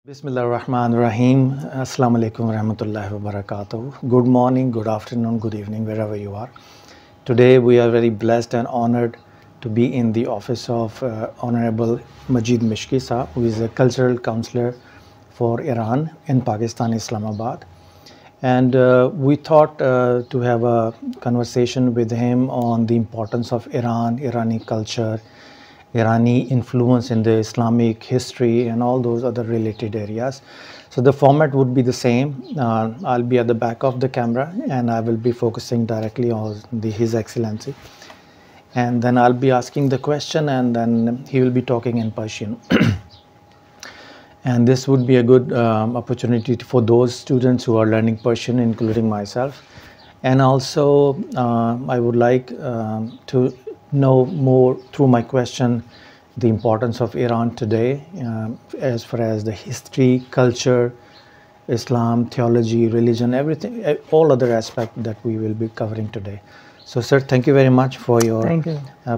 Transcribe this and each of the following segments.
Bismillah ar-Rahman ar-Rahim. Assalamu alaikum wa rahmatullahi wa barakatuh. Good morning, good afternoon, good evening, wherever you are. Today we are very blessed and honored to be in the office of Honorable Majid Mishki Saab, who is a cultural counselor for Iran in Pakistan, Islamabad. And we thought to have a conversation with him on the importance of Iran, Irani culture, Irani influence in the Islamic history and all those other related areas. So the format would be the same. I'll be at the back of the camera and I will be focusing directly on His Excellency. And then I'll be asking the question and then he will be talking in Persian. And this would be a good opportunity for those students who are learning Persian, including myself. And also I would like to know more through my question the importance of Iran today as far as the history, culture, Islam, theology, religion, everything, all other aspects that we will be covering today. So sir, thank you very much for your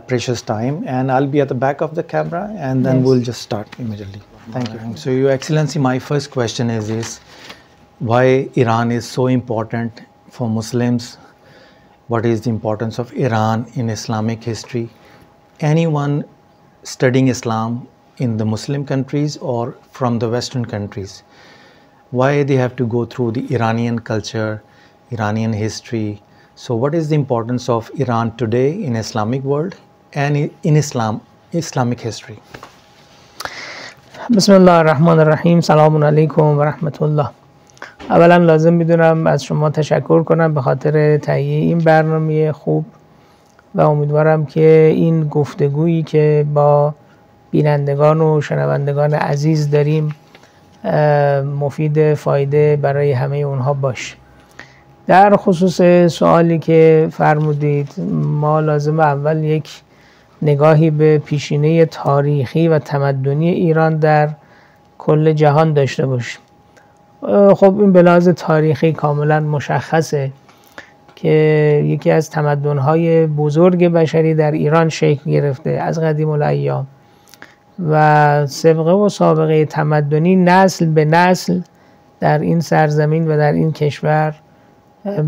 precious time, and I'll be at the back of the camera and then we'll just start immediately. Thank you. So Your Excellency, my first question is why Iran is so important for Muslims. What is the importance of Iran in Islamic history? Anyone studying Islam in the Muslim countries or from the Western countries, why they have to go through the Iranian culture, Iranian history? So what is the importance of Iran today in Islamic world and in Islamic history? Bismillah ar-Rahman ar-Rahim. Salamun alaikum wa rahmatullah. اولا لازم میدونم از شما تشکر کنم به خاطر تهیه این برنامه خوب و امیدوارم که این گفتگویی که با بینندگان و شنوندگان عزیز داریم مفید فایده برای همه اونها باشه. در خصوص سوالی که فرمودید، ما لازم اول یک نگاهی به پیشینه تاریخی و تمدنی ایران در کل جهان داشته باشیم. خب این به لحاظ تاریخی کاملا مشخصه که یکی از تمدن‌های بزرگ بشری در ایران شکل گرفته از قدیم الایام و سابقه و سابقه تمدنی نسل به نسل در این سرزمین و در این کشور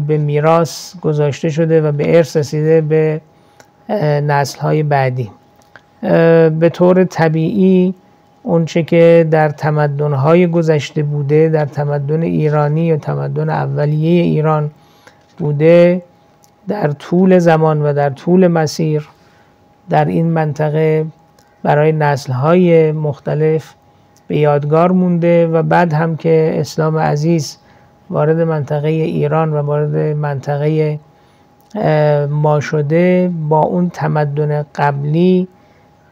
به میراث گذاشته شده و به ارث رسیده به نسل‌های بعدی. به طور طبیعی اونچه که در تمدن‌های گذشته بوده، در تمدن ایرانی یا تمدن اولیه ایران بوده، در طول زمان و در طول مسیر در این منطقه برای نسل‌های مختلف به یادگار مونده و بعد هم که اسلام عزیز وارد منطقه ایران و وارد منطقه ما شده، با اون تمدن قبلی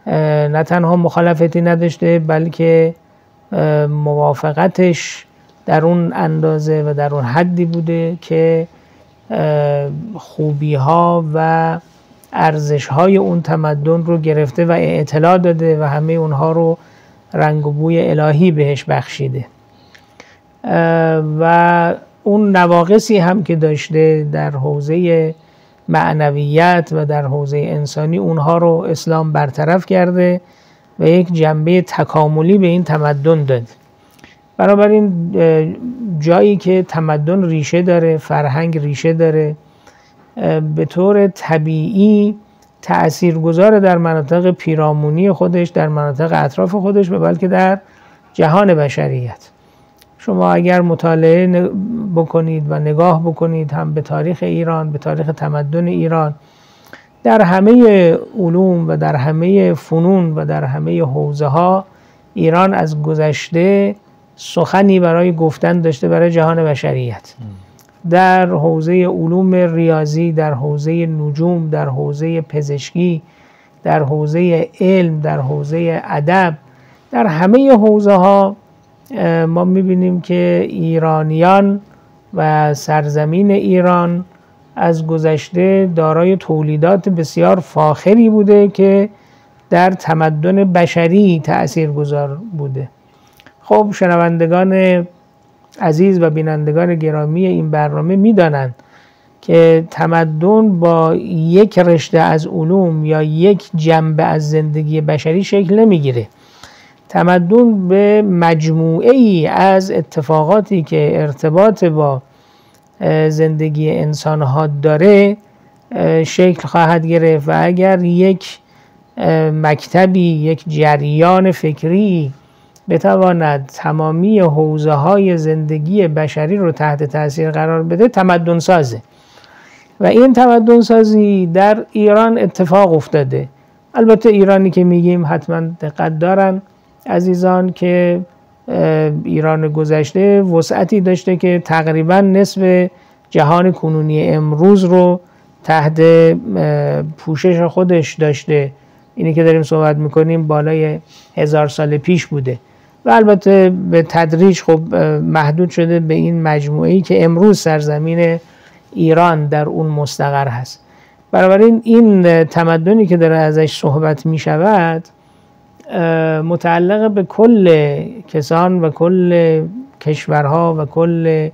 نه تنها مخالفتی نداشته بلکه موافقتش در اون اندازه و در اون حدی بوده که خوبی ها و ارزش های اون تمدن رو گرفته و اطلاع داده و همه اونها رو رنگ و بوی الهی بهش بخشیده و اون نواقصی هم که داشته در حوزه معنویت و در حوزه انسانی اونها رو اسلام برطرف کرده و یک جنبه تکاملی به این تمدن داد. بنابراین جایی که تمدن ریشه داره، فرهنگ ریشه داره، به طور طبیعی تأثیرگذار در مناطق پیرامونی خودش، در مناطق اطراف خودش و بلکه در جهان بشریت. شما اگر مطالعه بکنید و نگاه بکنید هم به تاریخ ایران، به تاریخ تمدن ایران، در همه علوم و در همه فنون و در همه حوزه ها ایران از گذشته سخنی برای گفتن داشته برای جهان بشریت. در حوزه علوم ریاضی، در حوزه نجوم، در حوزه پزشکی، در حوزه علم، در حوزه ادب، در همه حوزه ها ما میبینیم که ایرانیان و سرزمین ایران از گذشته دارای تولیدات بسیار فاخری بوده که در تمدن بشری تأثیرگذار بوده. خب شنوندگان عزیز و بینندگان گرامی این برنامه میدانند که تمدن با یک رشته از علوم یا یک جنبه از زندگی بشری شکل نمیگیره. تمدن به مجموعه ای از اتفاقاتی که ارتباط با زندگی انسانها داره شکل خواهد گرفت و اگر یک مکتبی، یک جریان فکری بتواند تمامی حوزه‌های زندگی بشری رو تحت تاثیر قرار بده، تمدن سازه. و این تمدن سازی در ایران اتفاق افتاده. البته ایرانی که میگیم حتما دقت دارن عزیزان که ایران گذشته وسعتی داشته که تقریبا نصف جهان کنونی امروز رو تحت پوشش خودش داشته. اینی که داریم صحبت میکنیم بالای 1000 سال پیش بوده و البته به تدریج خب محدود شده به این مجموعه‌ای که امروز سرزمین ایران در اون مستقر هست. بنابراین این تمدنی که داره ازش صحبت می شود متعلق به کل کسان و کل کشورها و کل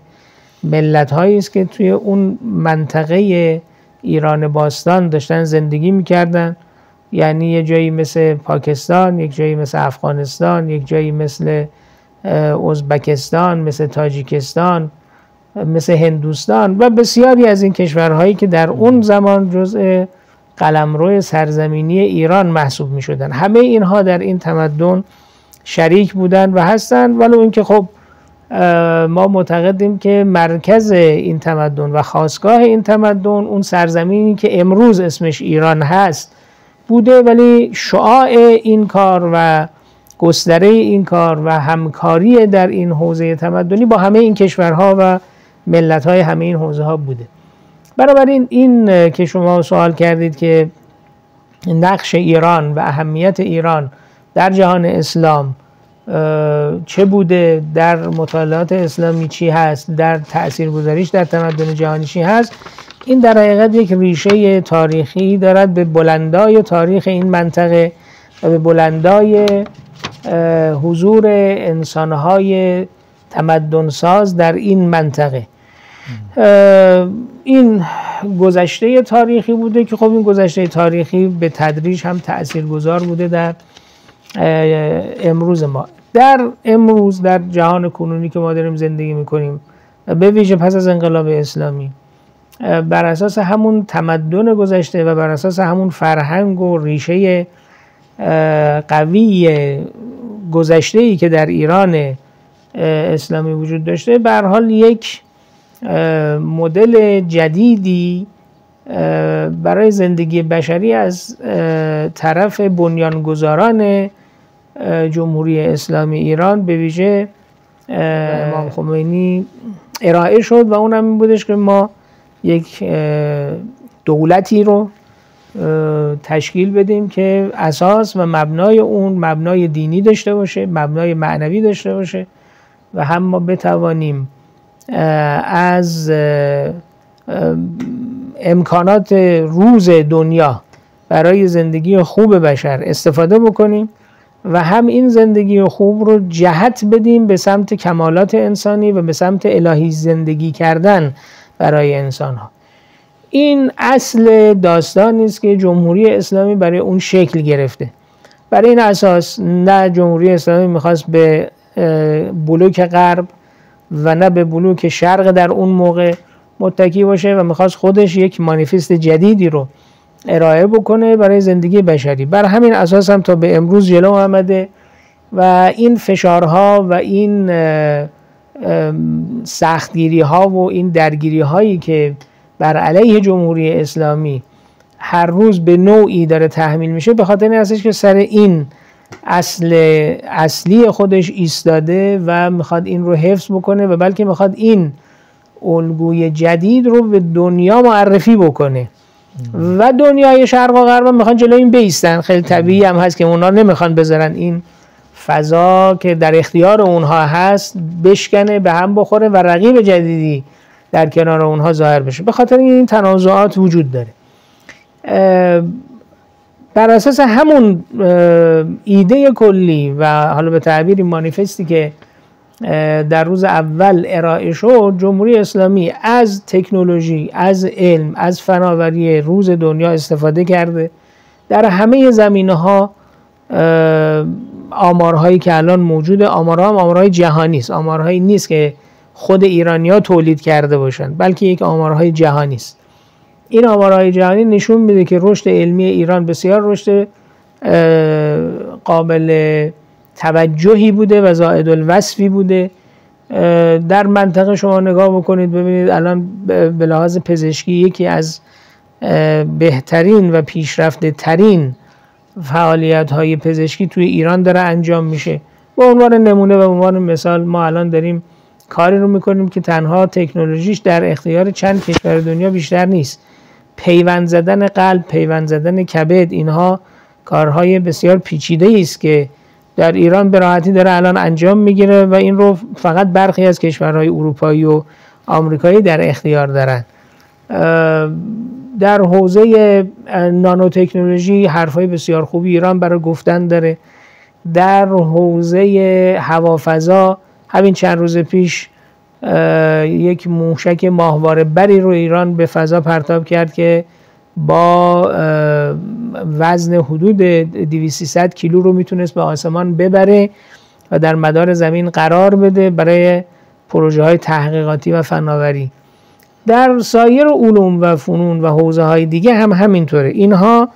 ملت‌هایی است که توی اون منطقه ایران باستان داشتن زندگی می‌کردن. یعنی یه جایی مثل پاکستان، یک جایی مثل افغانستان، یک جایی مثل ازبکستان، مثل تاجیکستان، مثل هندوستان و بسیاری از این کشورهایی که در اون زمان جزء قلمرو سرزمینی ایران محسوب می شدن. همه اینها در این تمدن شریک بودن و هستند، ولو اینکه خب ما معتقدیم که مرکز این تمدن و خاستگاه این تمدن اون سرزمینی که امروز اسمش ایران هست بوده، ولی شعاع این کار و گستره این کار و همکاری در این حوزه تمدنی با همه این کشورها و ملت‌های همه این حوزه ها بوده. بنابراین این که شما سوال کردید که نقش ایران و اهمیت ایران در جهان اسلام چه بوده، در مطالعات اسلامی چی هست، در تاثیرگذاریش در تمدن جهانی چی هست، این در حقیقت یک ریشه تاریخی دارد به بلندای تاریخ این منطقه و به بلندای حضور انسانهای تمدن ساز در این منطقه. این گذشته تاریخی بوده که خب این گذشته تاریخی به تدریج هم تاثیرگذار بوده در امروز ما. در امروز در جهان کنونی که ما داریم زندگی میکنیم به ویژه پس از انقلاب اسلامی، بر اساس همون تمدن گذشته و بر اساس همون فرهنگ و ریشه قوی گذشته‌ای که در ایران اسلامی وجود داشته، به هر حال یک مدل جدیدی برای زندگی بشری از طرف بنیانگذاران جمهوری اسلامی ایران به ویژه امام خمینی ارائه شد و اونم این بودش که ما یک دولتی رو تشکیل بدیم که اساس و مبنای اون مبنای دینی داشته باشه، مبنای معنوی داشته باشه و هم ما بتوانیم از امکانات روز دنیا برای زندگی خوب بشر استفاده بکنیم و هم این زندگی خوب رو جهت بدیم به سمت کمالات انسانی و به سمت الهی زندگی کردن برای انسان ها. این اصل داستانی است که جمهوری اسلامی برای اون شکل گرفته. برای این اساس نه جمهوری اسلامی میخواست به بلوک غرب و نه به بلوک شرق در اون موقع متکی باشه و میخواست خودش یک مانیفست جدیدی رو ارائه بکنه برای زندگی بشری. بر همین اساس هم تا به امروز جلو آمده و این فشارها و این سختگیری ها و این درگیری هایی که بر علیه جمهوری اسلامی هر روز به نوعی داره تحمیل میشه به خاطر این هستش که سر این اصلی خودش ایستاده و میخواد این رو حفظ بکنه و بلکه میخواد این الگوی جدید رو به دنیا معرفی بکنه و دنیای شرق و غرب میخوان جلوی این بیستن. خیلی طبیعی هم هست که اونا نمیخوان بذارن این فضا که در اختیار اونها هست بشکنه، به هم بخوره و رقیب جدیدی در کنار اونها ظاهر بشه. به خاطر این تنازعات وجود داره. بر اساس همون ایده کلی و حالا به تعبیر مانیفستی که در روز اول ارائه شد، جمهوری اسلامی از تکنولوژی، از علم، از فناوری روز دنیا استفاده کرده. در همه زمینه‌ها آمارهایی که الان موجوده، آمارها هم آمارهای جهانی است، آمارهایی نیست که خود ایرانی‌ها تولید کرده باشن، بلکه یک آمارهای جهانی است. این آمارهای جهانی نشون میده که رشد علمی ایران بسیار رشد قابل توجهی بوده و زائد الوصفی بوده. در منطقه شما نگاه بکنید ببینید الان به لحاظ پزشکی یکی از بهترین و پیشرفته ترین فعالیت های پزشکی توی ایران داره انجام میشه. به عنوان نمونه و به عنوان مثال ما الان داریم کاری رو میکنیم که تنها تکنولوژیش در اختیار چند کشور دنیا بیشتر نیست. پیوند زدن قلب، پیوند زدن کبد، اینها کارهای بسیار پیچیده است که در ایران به راحتی داره الان انجام میگیره و این رو فقط برخی از کشورهای اروپایی و آمریکایی در اختیار دارن. در حوزه نانو تکنولوژی حرفای بسیار خوبی ایران برای گفتن داره. در حوزه هوافضا همین چند روز پیش یک موشک ماهواره بری رو ایران به فضا پرتاب کرد که با وزن حدود 200-300 کیلو رو میتونست به آسمان ببره و در مدار زمین قرار بده برای پروژه های تحقیقاتی و فناوری. در سایر علوم و فنون و حوزه های دیگه هم همینطوره. اینها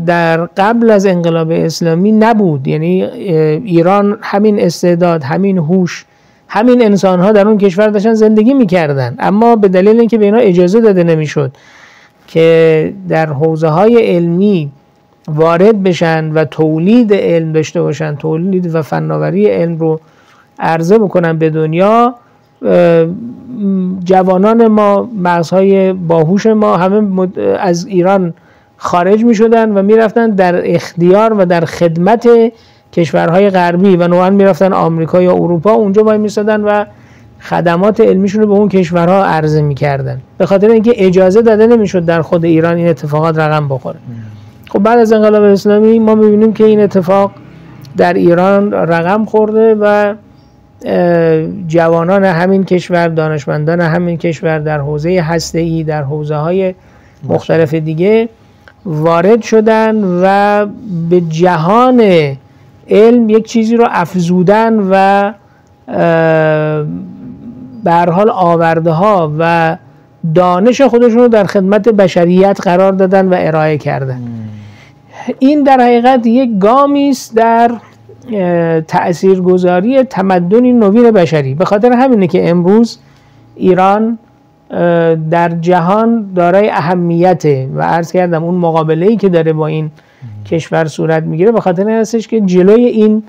در قبل از انقلاب اسلامی نبود. یعنی ایران همین استعداد، همین هوش، همین انسان ها در اون کشور داشتن زندگی میکردن، اما به دلیل اینکه به اینا اجازه داده نمیشد که در حوزه های علمی وارد بشن و تولید علم داشته باشن، تولید و فناوری علم رو عرضه بکنن به دنیا، جوانان ما، مغزهای باهوش ما همه از ایران خارج می شدن و می رفتن در اختیار و در خدمت کشورهای غربی و نوعا می رفتن آمریکا یا اروپا، اونجا وای می سادن و خدمات علمیشون رو به اون کشورها عرضه می کردن، به خاطر اینکه اجازه داده نمی شد در خود ایران این اتفاقات رقم بخوره. خب بعد از انقلاب اسلامی ما می بینیم که این اتفاق در ایران رقم خورده و جوانان همین کشور، دانشمندان همین کشور در حوزه هسته‌ای، در حوزه‌های مختلف دیگه وارد شدن و به جهان علم یک چیزی رو افزودن و به هر حال آورده ها و دانش خودشون رو در خدمت بشریت قرار دادن و ارائه کردن. این در حقیقت یک گامی است در تأثیرگذاری تمدنی نوین بشری. به خاطر همینه که امروز ایران در جهان دارای اهمیته و عرض کردم اون مقابله‌ای که داره با این کشور صورت میگیره به خاطر این هستش که جلوی این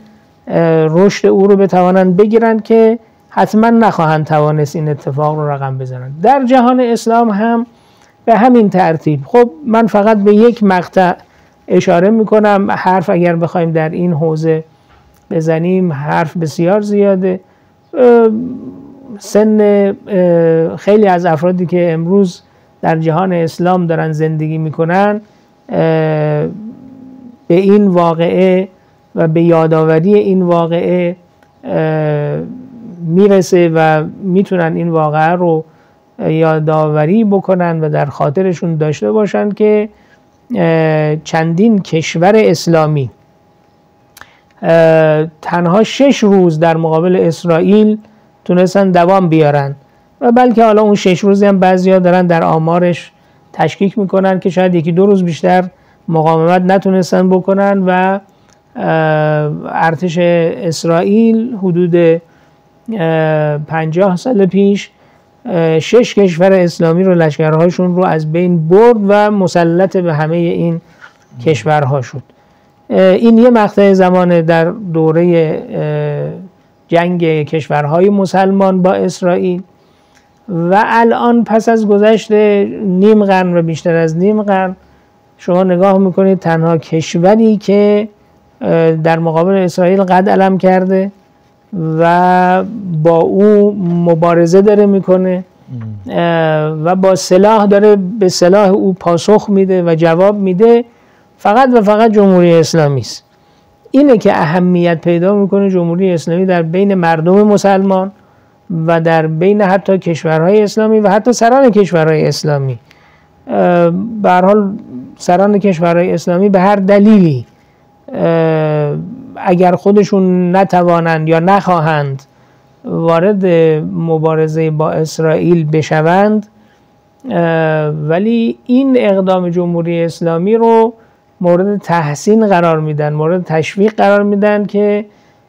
رشد او رو بتوانند بگیرن که حتما نخواهند توانست این اتفاق رو رقم بزنن. در جهان اسلام هم به همین ترتیب. خب من فقط به یک مقطع اشاره میکنم. حرف اگر بخوایم در این حوزه بزنیم حرف بسیار زیاده. سن خیلی از افرادی که امروز در جهان اسلام دارن زندگی میکنن به این واقعه و به یادآوری این واقعه میرسه و میتونن این واقعه رو یادآوری بکنن و در خاطرشون داشته باشن که چندین کشور اسلامی تنها 6 روز در مقابل اسرائیل تونستن دوام بیارن و بلکه حالا اون 6 روزی هم بعضیا دارن در آمارش تشکیک میکنن که شاید 1-2 روز بیشتر مقاومت نتونستن بکنن و ارتش اسرائیل حدود 50 سال پیش 6 کشور اسلامی رو، لشکرهاشون رو از بین برد و مسلط به همه این کشورها شد. این یه مقطع زمان در دوره جنگ کشورهای مسلمان با اسرائیل و الان پس از گذشت نیم قرن و بیشتر از نیم قرن شما نگاه میکنید تنها کشوری که در مقابل اسرائیل قد علم کرده و با او مبارزه داره میکنه و با سلاح داره به سلاح او پاسخ میده و جواب میده فقط و فقط جمهوری اسلامی است. اینه که اهمیت پیدا میکنه جمهوری اسلامی در بین مردم مسلمان و در بین حتی کشورهای اسلامی و حتی سران کشورهای اسلامی. به هر حال سران کشورهای اسلامی به هر دلیلی اگر خودشون نتوانند یا نخواهند وارد مبارزه با اسرائیل بشوند، ولی این اقدام جمهوری اسلامی رو مورد تحسین قرار میدن، مورد تشویق قرار میدن که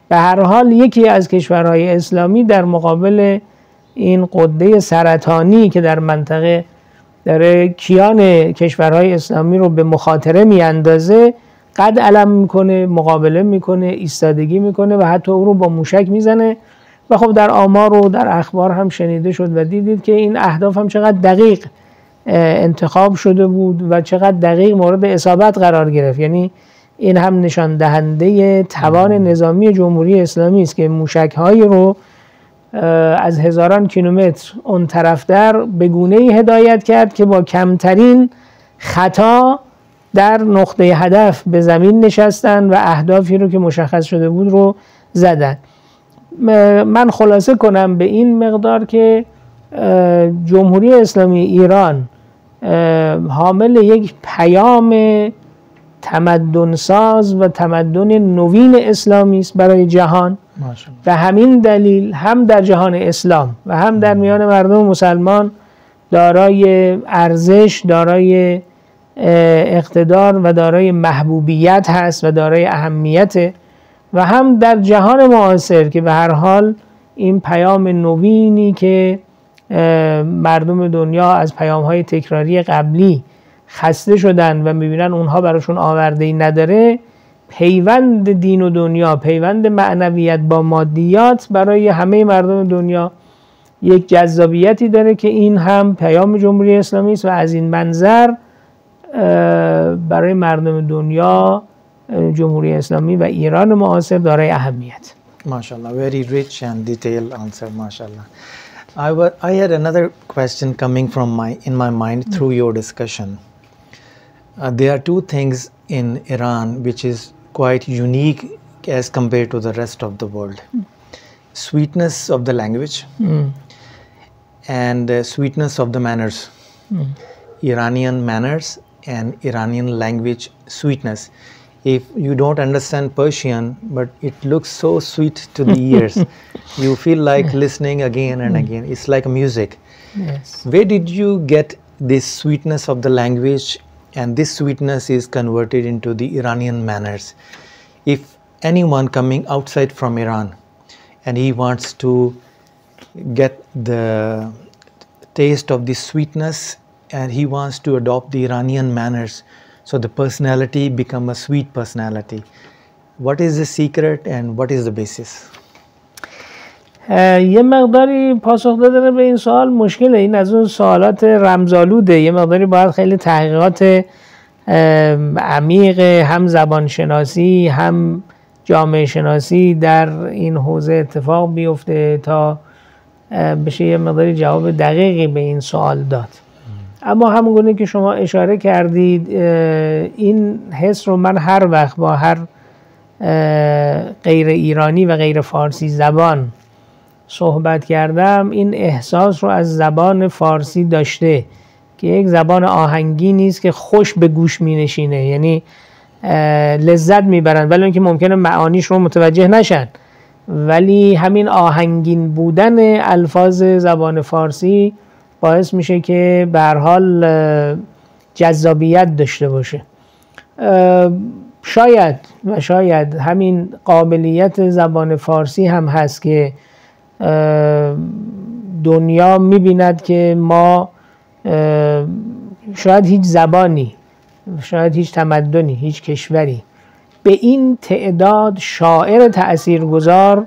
به هر حال یکی از کشورهای اسلامی در مقابل این قده سرطانی که در منطقه داره کیان کشورهای اسلامی رو به مخاطره میاندازه قد علم میکنه، مقابله میکنه، ایستادگی میکنه و حتی او رو با موشک میزنه. و خب در آمار و در اخبار هم شنیده شد و دیدید که این اهداف هم چقدر دقیق انتخاب شده بود و چقدر دقیق مورد اصابت قرار گرفت. یعنی این هم نشان دهنده توان نظامی جمهوری اسلامی است که موشک‌هایی رو از هزاران کیلومتر اون طرفتر به گونه‌ای هدایت کرد که با کمترین خطا در نقطه هدف به زمین نشستن و اهدافی رو که مشخص شده بود رو زدن. من خلاصه کنم به این مقدار که جمهوری اسلامی ایران حامل یک پیام تمدن ساز و تمدن نوین اسلامی است برای جهان. و همین دلیل هم در جهان اسلام و هم در میان مردم مسلمان دارای ارزش، دارای اقتدار و دارای محبوبیت هست و دارای اهمیت، و هم در جهان معاصر که به هر حال این پیام نوینی که مردم دنیا از پیام‌های تکراری قبلی خسته شدن و می‌بینن اونها براشون آورده‌ای نداره، پیوند دین و دنیا، پیوند معنویت با مادیات برای همه مردم دنیا یک جذابیتی داره که این هم پیام جمهوری اسلامی است و از این منظر برای مردم دنیا جمهوری اسلامی و ایران معاصر دارای اهمیت. MashaAllah, very rich and detailed answer, MashaAllah. I had another question coming from in my mind through your discussion. There are two things in Iran which is quite unique as compared to the rest of the world. Sweetness of the language and sweetness of the manners. Iranian manners and Iranian language sweetness. If you don't understand Persian, but it looks so sweet to the ears, you feel like listening again and again. It's like music. Yes. Where did you get this sweetness of the language, and this sweetness is converted into the Iranian manners? If anyone coming outside from Iran and he wants to get the taste of this sweetness and he wants to adopt the Iranian manners, so the personality become a sweet personality. What is the secret and what is the basis? یه مقداری پاسخ دادن به این سوال مشکله. این از اون سوالات رمزآلوده. یه مقداری باید خیلی تحقیقات عمیق هم زبان شناسی هم جامعه شناسی در این حوزه اتفاق بیفته تا بشه یه مقداری جواب دقیقی به این سوال داد. اما همونگونه که شما اشاره کردید، این حس رو من هر وقت با هر غیر ایرانی و غیر فارسی زبان صحبت کردم، این احساس رو از زبان فارسی داشته که یک زبان آهنگی نیست که خوش به گوش می نشینه، یعنی لذت می برن ولی اینکه ممکنه معانیش رو متوجه نشن، ولی همین آهنگین بودن الفاظ زبان فارسی باعث میشه که به هر حال جذابیت داشته باشه. شاید همین قابلیت زبان فارسی هم هست که دنیا میبیند که ما شاید هیچ زبانی، شاید هیچ تمدنی، هیچ کشوری به این تعداد شاعر تأثیرگذار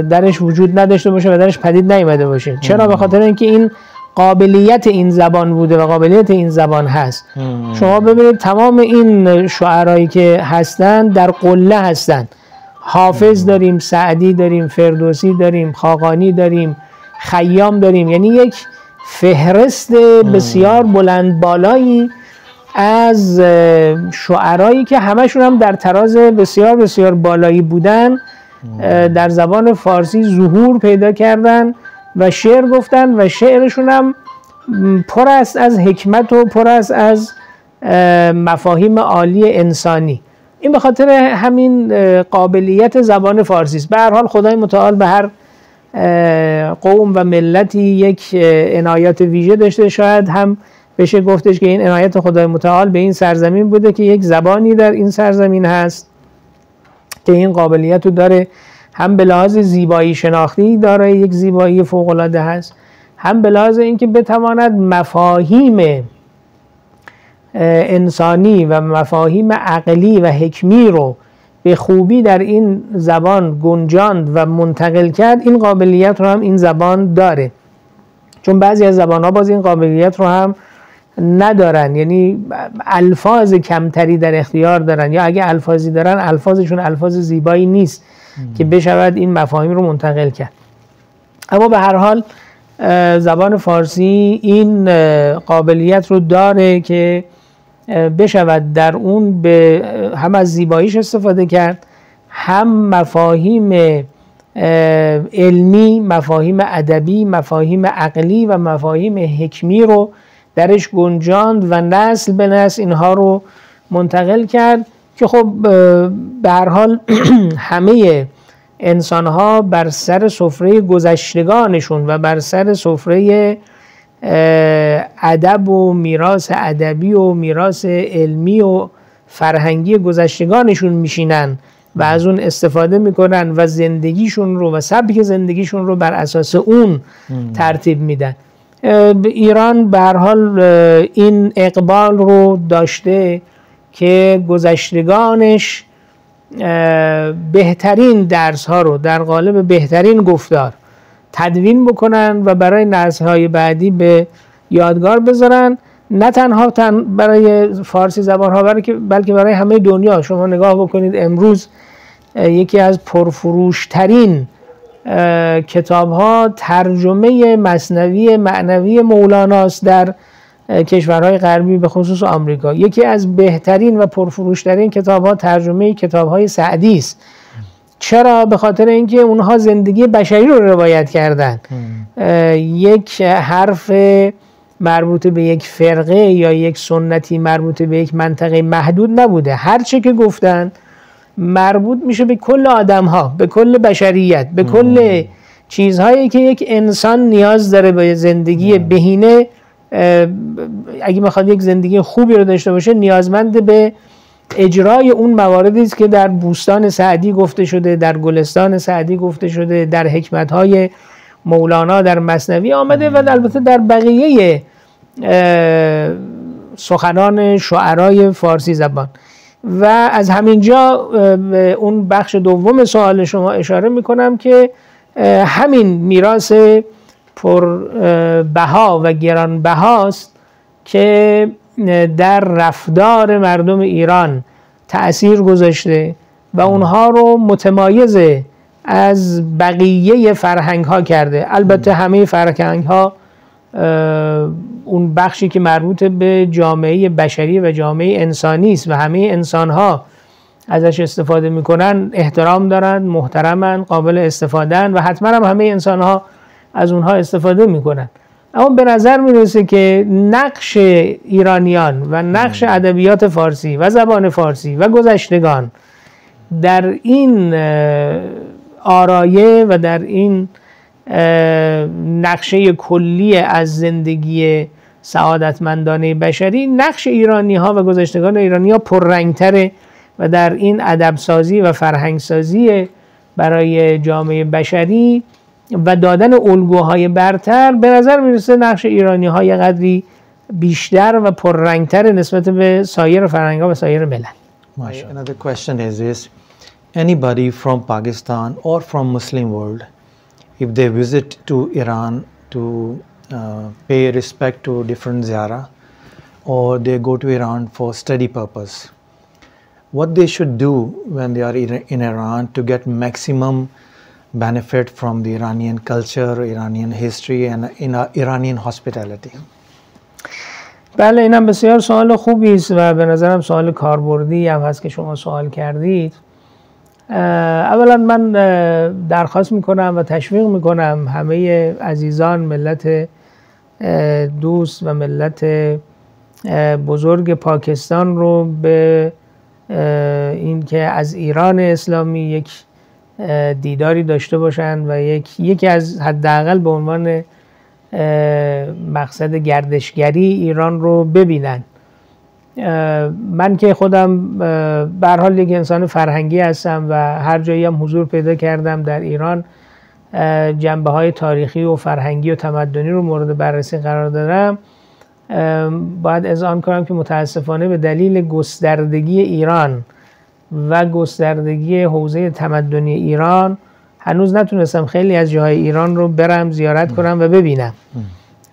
درش وجود نداشته باشه و درش پدید نیامده باشه. چرا؟ به خاطر اینکه این قابلیت این زبان بوده و قابلیت این زبان هست. شما ببینید تمام این شعرایی که هستن در قله هستن. حافظ داریم، سعدی داریم، فردوسی داریم، خاقانی داریم، خیام داریم، یعنی یک فهرست بسیار بلند بالایی از شعرایی که همشون هم در تراز بسیار بسیار بالایی بودن در زبان فارسی ظهور پیدا کردن و شعر گفتن و شعرشون هم پر است از حکمت و پر است از مفاهیم عالی انسانی. این به خاطر همین قابلیت زبان فارسی است. به هر حال خدای متعال به هر قوم و ملتی یک عنایت ویژه داشته. شاید هم بشه گفتش که این عنایت خدای متعال به این سرزمین بوده که یک زبانی در این سرزمین هست که این قابلیت رو داره، هم به لحاظ زیبایی شناختی داره، یک زیبایی فوق‌العاده هست، هم به لحاظ اینکه بتواند مفاهیم انسانی و مفاهیم عقلی و حکمی رو به خوبی در این زبان گنجاند و منتقل کرد. این قابلیت رو هم این زبان داره، چون بعضی از زبان‌ها باز این قابلیت رو هم ندارن، یعنی الفاظ کمتری در اختیار دارن، یا اگه الفاظی دارن الفاظشون الفاظ زیبایی نیست که بشود این مفاهیم رو منتقل کرد. اما به هر حال زبان فارسی این قابلیت رو داره که بشود در اون به هم از زیباییش استفاده کرد، هم مفاهیم علمی، مفاهیم ادبی، مفاهیم عقلی و مفاهیم حکمی رو درش گنجاند و نسل به نسل اینها رو منتقل کرد که خب به هر حال همه انسان‌ها بر سر سفره گذشتگانشون و بر سر سفره ادب و میراث ادبی و میراث علمی و فرهنگی گذشتگانشون میشینن و از اون استفاده میکنن و زندگیشون رو و سبک زندگیشون رو بر اساس اون ترتیب میدن. ایران به هر حال این اقبال رو داشته که گذشتگانش بهترین درس ها رو در قالب بهترین گفتار تدوین بکنن و برای نسل‌های بعدی به یادگار بذارن، نه تنها برای فارسی زبان ها بلکه برای همه دنیا. شما نگاه بکنید امروز یکی از پرفروشترین کتاب ها ترجمه مثنوی معنوی مولاناست در کشورهای غربی به خصوص آمریکا. یکی از بهترین و پرفروشترین کتاب ها ترجمه کتاب های سعدی است. چرا؟ به خاطر اینکه اونها زندگی بشری رو روایت کردن. یک حرف مربوط به یک فرقه یا یک سنتی مربوط به یک منطقه محدود نبوده. هر چه که گفتن مربوط میشه به کل آدم ها، به کل بشریت، به کل چیزهایی که یک انسان نیاز داره به زندگی بهینه. اگه میخواد یک زندگی خوبی رو داشته باشه نیازمند به اجرای اون مواردی است که در بوستان سعدی گفته شده، در گلستان سعدی گفته شده، در حکمت‌های مولانا در مثنوی آمده و البته در بقیه سخنان شعرای فارسی زبان. و از همینجا به اون بخش دوم سوال شما اشاره میکنم که همین میراث پربها و گرانبهاست که در رفتار مردم ایران تأثیر گذاشته و اونها رو متمایز از بقیه فرهنگ ها کرده. البته همه فرهنگ ها اون بخشی که مربوط به جامعه بشری و جامعه انسانی است و همه انسان ها ازش استفاده میکنن، احترام دارن، محترمن، قابل استفادهن و حتما هم همه انسان ها از اونها استفاده میکنن. اما به نظر میرسه که نقش ایرانیان و نقش ادبیات فارسی و زبان فارسی و گذشتگان در این آرایه و در این نقشه کلی از زندگی سعادتمندانه بشری، نقش ایرانی ها و گذشتگان ایرانی ها پررنگتره و در این ادبسازی و فرهنگسازی برای جامعه بشری و دادن الگوهای برتر به نظر میرسه نقش ایرانی ها یه قدری بیشتر و پررنگتر نسبت به سایر فرهنگ ها و سایر ملل. Another question is anybody from Pakistan or from Muslim world, if they visit to Iran to pay respect to different ziyarah or they go to Iran for study purpose, what they should do when they are in Iran to get maximum benefit from the Iranian culture, Iranian history and Iranian hospitality? بله، اینم بسیار سوال خوبی است و به نظرم سوال کاربردی هم هست که شما سوال کردید. اولا من درخواست میکنم و تشویق میکنم همه عزیزان ملت دوست و ملت بزرگ پاکستان رو به این که از ایران اسلامی یک دیداری داشته باشند و یکی از حداقل به عنوان مقصد گردشگری ایران رو ببینن. من که خودم به هر حال یک انسان فرهنگی هستم و هر جایی هم حضور پیدا کردم در ایران جنبه‌های تاریخی و فرهنگی و تمدنی رو مورد بررسی قرار دادم. باید اذعان کنم که متاسفانه به دلیل گستردگی ایران و گستردگی حوزه تمدنی ایران هنوز نتونستم خیلی از جاهای ایران رو برم زیارت کنم و ببینم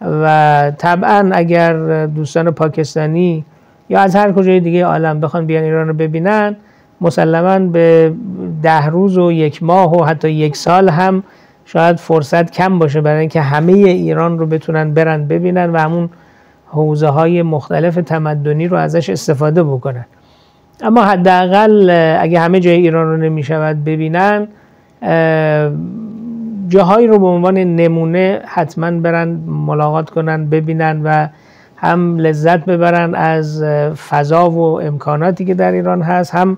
و طبعا اگر دوستان پاکستانی یا از هر کجای دیگه عالم بخوان بیان ایران رو ببینن مسلماً به 10 روز و 1 ماه و حتی 1 سال هم شاید فرصت کم باشه برای اینکه همه ایران رو بتونن برن ببینن و همون حوزه های مختلف تمدنی رو ازش استفاده بکنن. اما حداقل اگه همه جای ایران رو نمیشود ببینن جاهایی رو به عنوان نمونه حتما برن ملاقات کنن ببینن و هم لذت ببرن از فضا و امکاناتی که در ایران هست، هم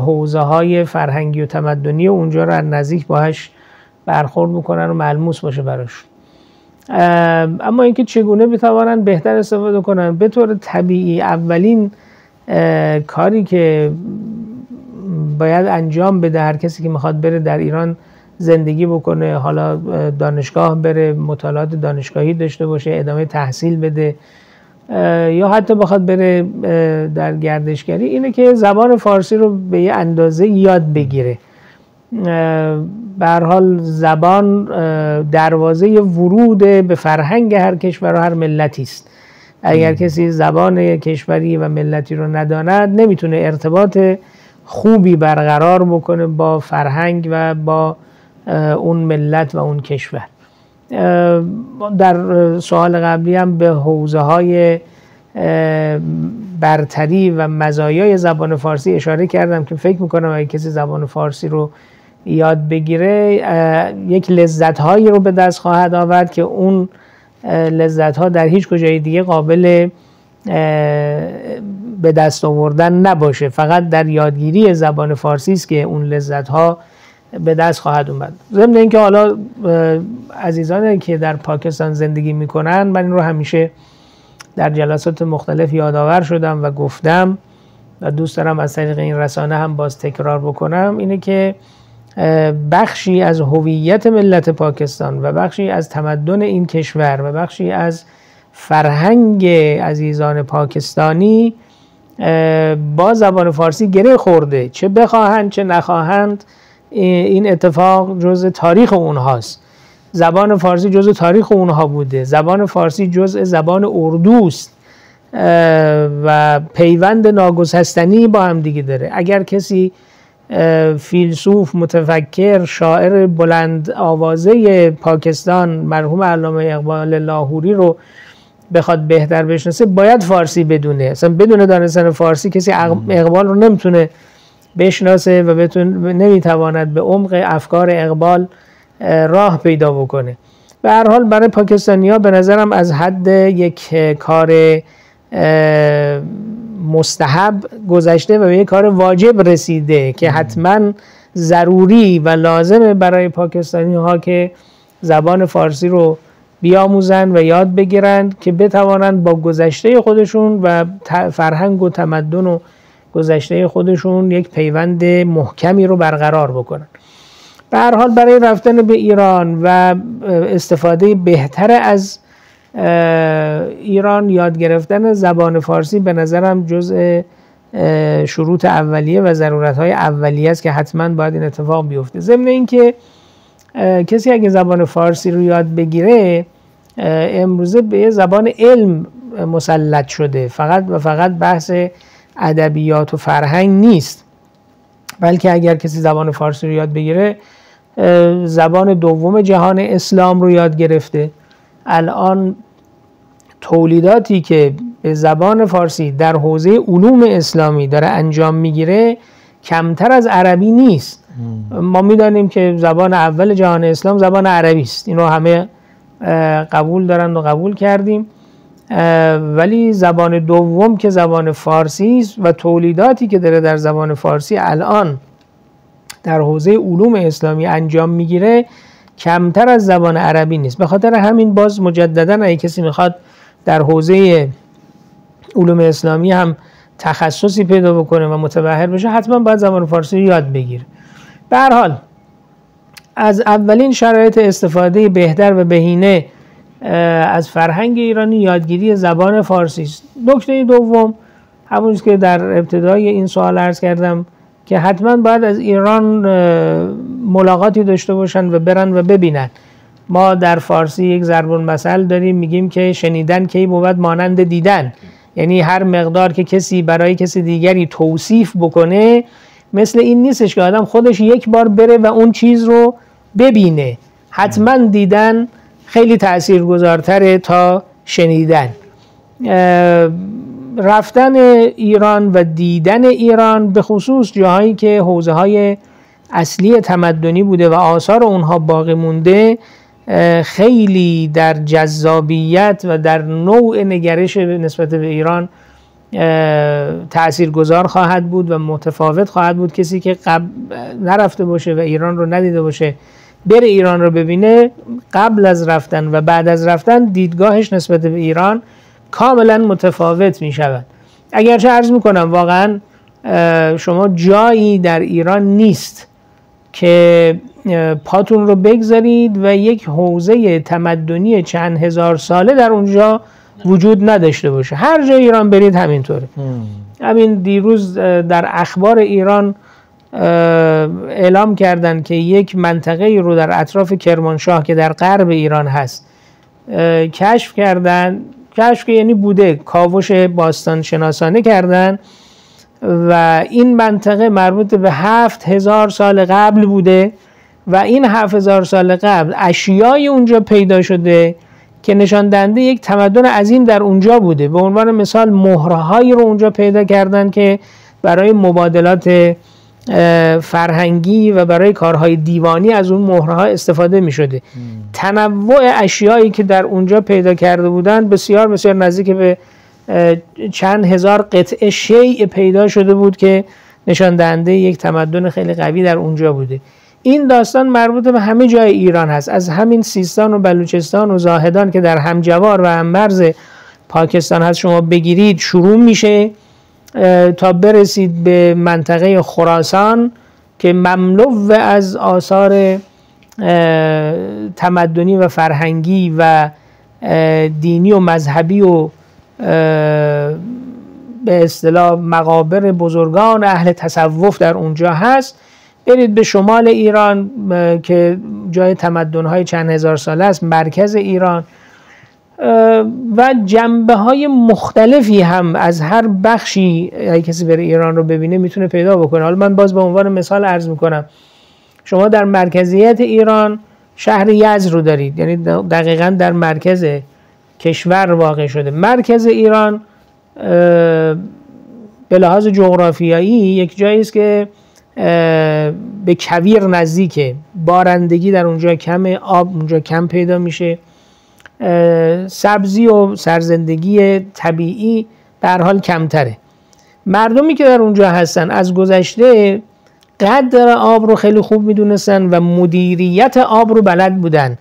حوزه های فرهنگی و تمدنی اونجا رو از نزدیک باهاش برخورد بکنن و ملموس باشه براش. اما اینکه چگونه بتوانن بهتر استفاده کنن، به طور طبیعی اولین کاری که باید انجام بده هر کسی که میخواد بره در ایران زندگی بکنه، حالا دانشگاه بره، مطالعات دانشگاهی داشته باشه، ادامه تحصیل بده یا حتی بخواد بره در گردشگری، اینه که زبان فارسی رو به یه اندازه یاد بگیره. به هر حال زبان دروازه ورود به فرهنگ هر کشور و هر ملتی است. اگر کسی زبان کشوری و ملتی رو نداند نمیتونه ارتباط خوبی برقرار بکنه با فرهنگ و با اون ملت و اون کشور. در سوال قبلی هم به حوزه های برتری و مزایای زبان فارسی اشاره کردم که فکر میکنم اگه کسی زبان فارسی رو یاد بگیره یک لذت هایی رو به دست خواهد آورد که اون لذت ها در هیچ کجای دیگه قابل به دست آوردن نباشه. فقط در یادگیری زبان فارسی است که اون لذت ها به دست خواهد اومد. ضمن اینکه حالا عزیزانی که در پاکستان زندگی میکنن، من این رو همیشه در جلسات مختلف یادآور شدم و گفتم و دوست دارم از طریق این رسانه هم باز تکرار بکنم، اینه که بخشی از هویت ملت پاکستان و بخشی از تمدن این کشور و بخشی از فرهنگ عزیزان پاکستانی با زبان فارسی گره خورده، چه بخواهند چه نخواهند. این اتفاق جزء تاریخ اونهاست. زبان فارسی جزء تاریخ اونها بوده. زبان فارسی جزء زبان اردوست و پیوند ناگسستنی با هم دیگه داره. اگر کسی فیلسوف، متفکر، شاعر بلند آوازه پاکستان مرحوم علامه اقبال لاهوری رو بخواد بهتر بشناسه باید فارسی بدونه. اصلا بدون دانستن فارسی کسی اقبال رو نمیتونه بشناسه و نمیتواند به عمق افکار اقبال راه پیدا بکنه. به هر حال برای پاکستانی‌ها به نظرم از حد یک کار مستحب گذشته و به یک کار واجب رسیده که حتما ضروری و لازمه برای پاکستانی‌ها که زبان فارسی رو بیاموزن و یاد بگیرند که بتوانند با گذشته خودشون و فرهنگ و تمدن و گذشته خودشون یک پیوند محکمی رو برقرار بکنن. به هر حال برای رفتن به ایران و استفاده بهتر از ایران، یاد گرفتن زبان فارسی به نظرم جزء شروط اولیه و ضرورت‌های اولیه است که حتما باید این اتفاق بیفته. ضمن اینکه کسی اگه زبان فارسی رو یاد بگیره امروزه به زبان علم مسلط شده، فقط و فقط بحث ادبیات و فرهنگ نیست، بلکه اگر کسی زبان فارسی رو یاد بگیره زبان دوم جهان اسلام رو یاد گرفته. الان تولیداتی که به زبان فارسی در حوزه علوم اسلامی داره انجام میگیره کمتر از عربی نیست. ما میدانیم که زبان اول جهان اسلام زبان عربی است، این رو همه قبول دارن و قبول کردیم. ولی زبان دوم که زبان فارسی است و تولیداتی که داره در زبان فارسی الان در حوزه علوم اسلامی انجام میگیره کمتر از زبان عربی نیست. به خاطر همین باز مجددا اگه کسی میخواد در حوزه علوم اسلامی هم تخصصی پیدا بکنه و متبحر بشه حتما باید زبان فارسی رو یاد بگیره. به هر حال از اولین شرایط استفاده بهتر و بهینه از فرهنگ ایرانی یادگیری زبان فارسی است. نکته دوم همون که در ابتدای این سوال عرض کردم که حتما باید از ایران ملاقاتی داشته باشن و برن و ببینن. ما در فارسی یک ضرب المثل داریم میگیم که شنیدن کی بود مانند دیدن، یعنی هر مقدار که کسی برای کسی دیگری توصیف بکنه مثل این نیستش که آدم خودش یک بار بره و اون چیز رو ببینه. حتما دیدن خیلی تاثیرگذارتره تا شنیدن. رفتن ایران و دیدن ایران به خصوص جاهایی که حوزه های اصلی تمدنی بوده و آثار اونها باقی مونده خیلی در جذابیت و در نوع نگرش نسبت به ایران تاثیرگذار خواهد بود و متفاوت خواهد بود. کسی که نرفته باشه و ایران رو ندیده باشه بره ایران رو ببینه، قبل از رفتن و بعد از رفتن دیدگاهش نسبت به ایران کاملا متفاوت می شود. اگرچه عرض می کنم واقعا شما جایی در ایران نیست که پاتون رو بگذارید و یک حوزه تمدنی چند هزار ساله در اونجا وجود نداشته باشه. هر جای ایران برید همینطوره. همین دیروز در اخبار ایران اعلام کردن که یک منطقه رو در اطراف کرمانشاه که در غرب ایران هست کشف کردن. کشف که یعنی بوده، کاوش باستان شناسانه کردن و این منطقه مربوط به 7000 سال قبل بوده و این 7000 سال قبل اشیای اونجا پیدا شده که نشان دهنده یک تمدن عظیم در اونجا بوده. به عنوان مثال مهرهایی رو اونجا پیدا کردن که برای مبادلات فرهنگی و برای کارهای دیوانی از اون مهرها استفاده می شده. تنوع اشیایی که در اونجا پیدا کرده بودن بسیار بسیار نزدیک به چند هزار قطعه شیء پیدا شده بود که نشان دهنده یک تمدن خیلی قوی در اونجا بوده. این داستان مربوط به همه جای ایران هست، از همین سیستان و بلوچستان و زاهدان که در همجوار و هممرز پاکستان هست شما بگیرید شروع میشه تا برسید به منطقه خراسان که مملو از آثار تمدنی و فرهنگی و دینی و مذهبی و به اصطلاح مقابر بزرگان اهل تصوف در اونجا هست. برید به شمال ایران که جای تمدن‌های چند هزار ساله است، مرکز ایران و جنبه‌های مختلفی هم از هر بخشی اگه کسی بره ایران رو ببینه میتونه پیدا بکنه. حالا من باز به عنوان مثال عرض میکنم، شما در مرکزیت ایران شهر یزد رو دارید، یعنی دقیقاً در مرکز کشور واقع شده. مرکز ایران به لحاظ جغرافیایی یک جایی است که به کویر نزدیکه، بارندگی در اونجا کمه، آب اونجا کم پیدا میشه، سبزی و سرزندگی طبیعی در حال کمتره. مردمی که در اونجا هستن از گذشته قدر آب رو خیلی خوب میدونستن و مدیریت آب رو بلد بودن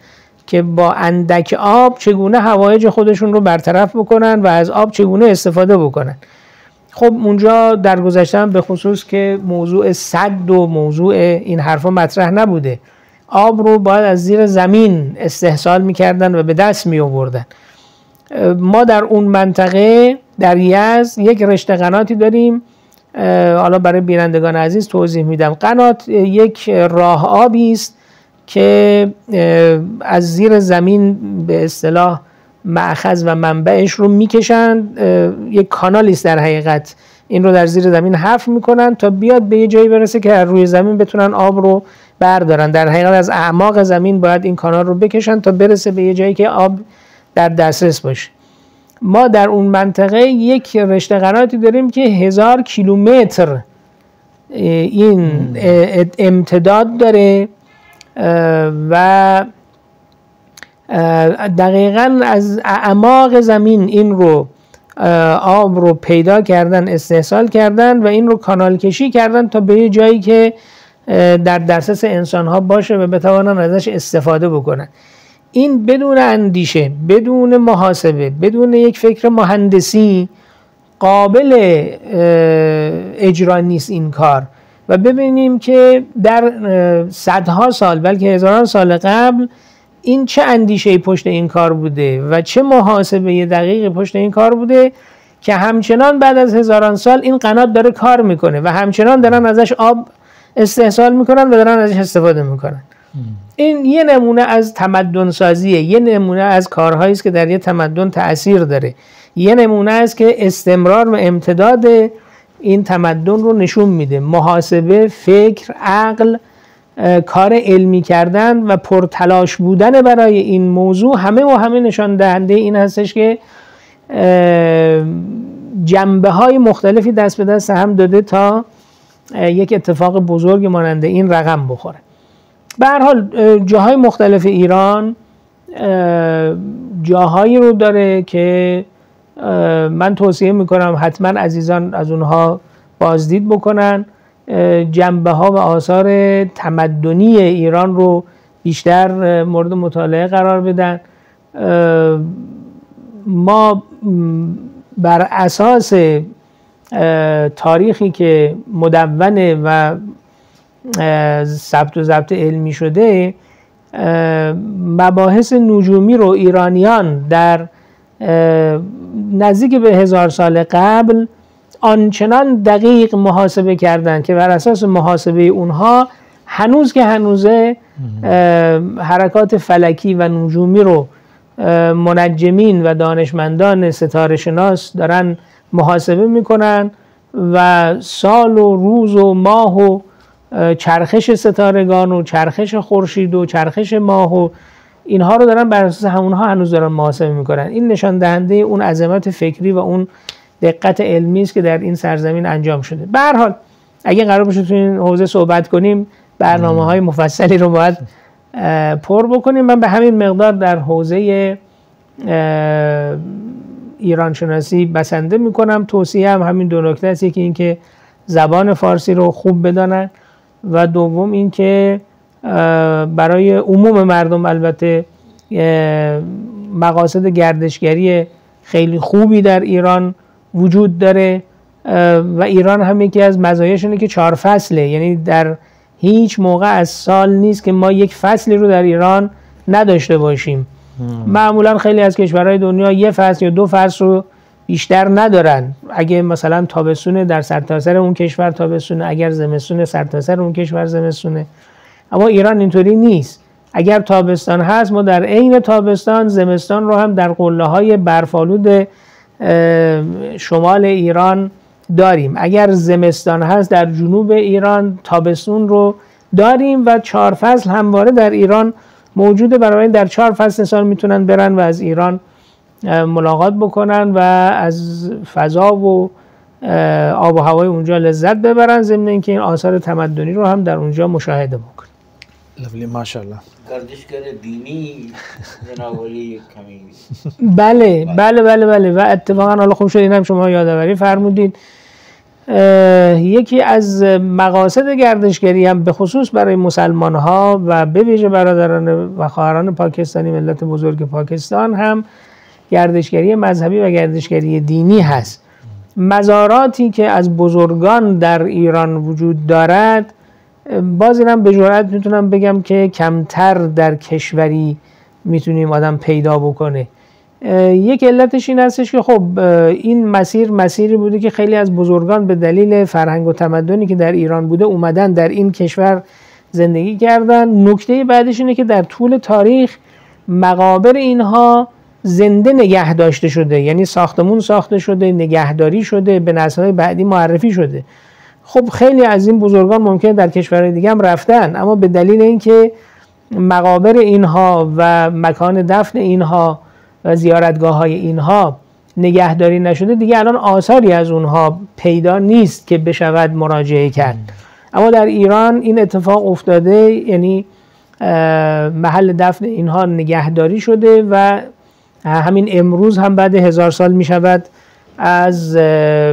که با اندک آب چگونه حوایج خودشون رو برطرف بکنن و از آب چگونه استفاده بکنن. خب اونجا در گذشته به خصوص که موضوع سد و موضوع این حرفا مطرح نبوده، آب رو باید از زیر زمین استحصال میکردن و به دست می آوردن. ما در اون منطقه در یزد یک رشته قناتی داریم، حالا برای بینندگان عزیز توضیح میدم. قنات یک راه آبی است که از زیر زمین به اصطلاح مأخذ و منبعش رو میکشن، یک کانالی است در حقیقت. این رو در زیر زمین حفر میکنن تا بیاد به یه جایی برسه که از روی زمین بتونن آب رو بردارن. در حقیقت از اعماق زمین باید این کانال رو بکشن تا برسه به یه جایی که آب در دسترس باشه. ما در اون منطقه یک رشته قناتی داریم که 1000 کیلومتر این امتداد داره و دقیقاً از اعماق زمین این رو آب رو پیدا کردن، استحصال کردن و این رو کانال کشی کردن تا به جایی که در دسترس انسان ها باشه و بتوانن ازش استفاده بکنن. این بدون اندیشه، بدون محاسبه، بدون یک فکر مهندسی قابل اجرا نیست این کار. و ببینیم که در صدها سال بلکه هزاران سال قبل این چه اندیشه‌ای پشت این کار بوده و چه محاسبه دقیقی پشت این کار بوده که همچنان بعد از هزاران سال این قنات داره کار میکنه و همچنان دارن ازش آب استحصال میکنن و دارن ازش استفاده میکنن. این یه نمونه از تمدن سازیه، یه نمونه از کارهایی است که در یه تمدن تأثیر داره، یه نمونه است که استمرار و امتداد این تمدن رو نشون میده. محاسبه، فکر، عقل، کار علمی کردن و پرتلاش بودن برای این موضوع همه نشان دهنده این هستش که جنبه های مختلفی دست به دست هم داده تا یک اتفاق بزرگ مانند این رقم بخوره. به هر حال جاهای مختلف ایران جاهایی رو داره که من توصیه میکنم حتما عزیزان از اونها بازدید بکنن، جنبه ها و آثار تمدنی ایران رو بیشتر مورد مطالعه قرار بدن. ما بر اساس تاریخی که مدونه و ثبت و ضبط علمی شده مباحث نجومی رو ایرانیان در نزدیک به 1000 سال قبل آنچنان دقیق محاسبه کردند که بر اساس محاسبه اونها هنوز که هنوزه حرکات فلکی و نجومی رو منجمین و دانشمندان ستاره شناس دارن محاسبه میکنن و سال و روز و ماه و چرخش ستارگان و چرخش خورشید و چرخش ماه و اینها رو دارن بر اساس همونها هنوز دارن محاسبه میکنن. این نشان دهنده اون عظمت فکری و اون دقت علمی است که در این سرزمین انجام شده. به هر حال اگه قرار باشه تو این حوزه صحبت کنیم برنامه‌های مفصلی رو باید پر بکنیم. من به همین مقدار در حوزه ایران شناسی بسنده میکنم. توصیه هم همین دو نکته است، یکی این که زبان فارسی رو خوب بدانن و دوم این که برای عموم مردم البته مقاصد گردشگری خیلی خوبی در ایران وجود داره و ایران هم یکی از مزایاش اینه که 4 فصله، یعنی در هیچ موقع از سال نیست که ما یک فصلی رو در ایران نداشته باشیم. معمولا خیلی از کشورهای دنیا 1 فصل یا 2 فصل رو بیشتر ندارن. اگه مثلا تابستون در سرتاسر اون کشور تابستونه، اگر زمستون سرتاسر اون کشور زمستونه، اما ایران اینطوری نیست. اگر تابستان هست ما در عین تابستان زمستان رو هم در قله‌های برف‌آلود شمال ایران داریم. اگر زمستان هست در جنوب ایران تابستون رو داریم و 4 فصل همواره در ایران موجوده. برای در 4 فصل انسان میتونن برن و از ایران ملاقات بکنن و از فضا و آب و هوای اونجا لذت ببرن، ضمن اینکه این آثار تمدنی رو هم در اونجا مشاهده بکنن. لولی ماشاءالله. گردشگر دینی جناب علی کمی. بله و اتفاقا حالا خوب شد این هم شما یادآوری فرمودید. یکی از مقاصد گردشگری هم به خصوص برای مسلمان ها و به ویژه برادران و خواهران پاکستانی ملت بزرگ پاکستان هم گردشگری مذهبی و گردشگری دینی هست. مزاراتی که از بزرگان در ایران وجود دارد باز اینم به جرئت میتونم بگم که کمتر در کشوری میتونیم آدم پیدا بکنه. یک علتش این هستش که خب این مسیری بوده که خیلی از بزرگان به دلیل فرهنگ و تمدنی که در ایران بوده اومدن در این کشور زندگی کردن. نکته بعدش اینه که در طول تاریخ مقابر اینها زنده نگه داشته شده، یعنی ساختمون ساخته شده، نگهداری شده، به نسل‌های بعدی معرفی شده. خب خیلی از این بزرگان ممکنه در کشورهای دیگه هم رفتن، اما به دلیل اینکه مقابر اینها و مکان دفن اینها و زیارتگاه‌های اینها نگهداری نشده، دیگه الان آثاری از اونها پیدا نیست که بشود مراجعه کرد. اما در ایران این اتفاق افتاده، یعنی محل دفن اینها نگهداری شده و همین امروز هم بعد 1000 سال می شود از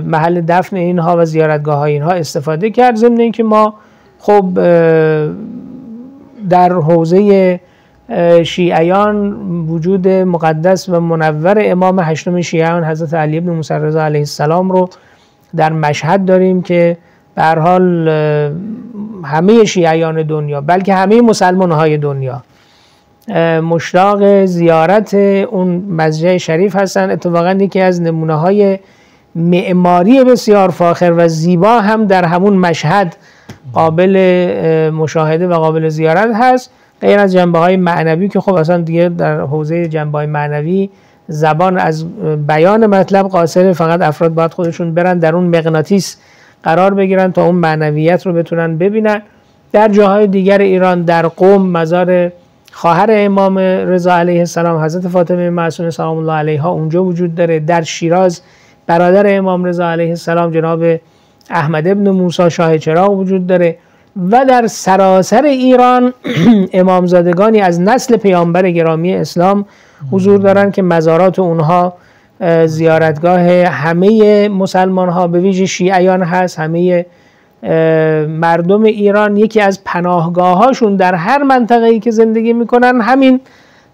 محل دفن اینها و زیارتگاه های اینها استفاده کرد. ضمن اینکه ما خب در حوزه شیعیان وجود مقدس و منور امام هشتم شیعیان حضرت علی بن موسی رضا علیه السلام رو در مشهد داریم که به هر حال همه شیعیان دنیا بلکه همه مسلمان های دنیا مشتاق زیارت اون مسجد شریف هستند. اتفاقا یکی از نمونه های معماری بسیار فاخر و زیبا هم در همون مشهد قابل مشاهده و قابل زیارت هست، غیر از جنبه های معنوی که خب اصلا دیگه در حوزه جنبه های معنوی زبان از بیان مطلب قاصره، فقط افراد باید خودشون برن در اون مغناطیس قرار بگیرن تا اون معنویت رو بتونن ببینن. در جاهای دیگر ایران در قم مزار خواهر امام رضا علیه السلام حضرت فاطمه معصومه سلام الله علیها اونجا وجود داره. در شیراز برادر امام رضا علیه السلام جناب احمد ابن موسی شاه چراغ وجود داره و در سراسر ایران امامزادگانی از نسل پیامبر گرامی اسلام حضور دارن که مزارات اونها زیارتگاه همه مسلمان ها به ویژه شیعیان هست. همه مردم ایران یکی از پناهگاه هاشون در هر منطقه‌ای که زندگی میکنن همین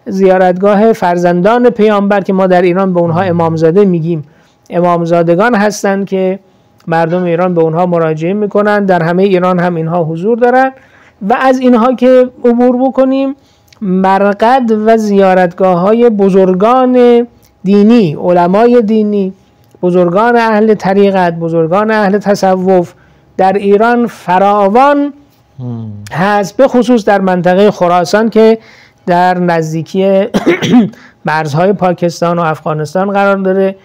زیارتگاه فرزندان پیامبر که ما در ایران به اونها امامزاده میگیم، امامزادگان هستند که مردم ایران به اونها مراجعه میکنن. در همه ایران هم اینها حضور دارن و از اینها که عبور بکنیم مرقد و زیارتگاه های بزرگان دینی، علمای دینی، بزرگان اهل طریقت، بزرگان اهل تصوف در ایران فراوان هست، به خصوص در منطقه خراسان که در نزدیکی مرزهای پاکستان و افغانستان قرار داره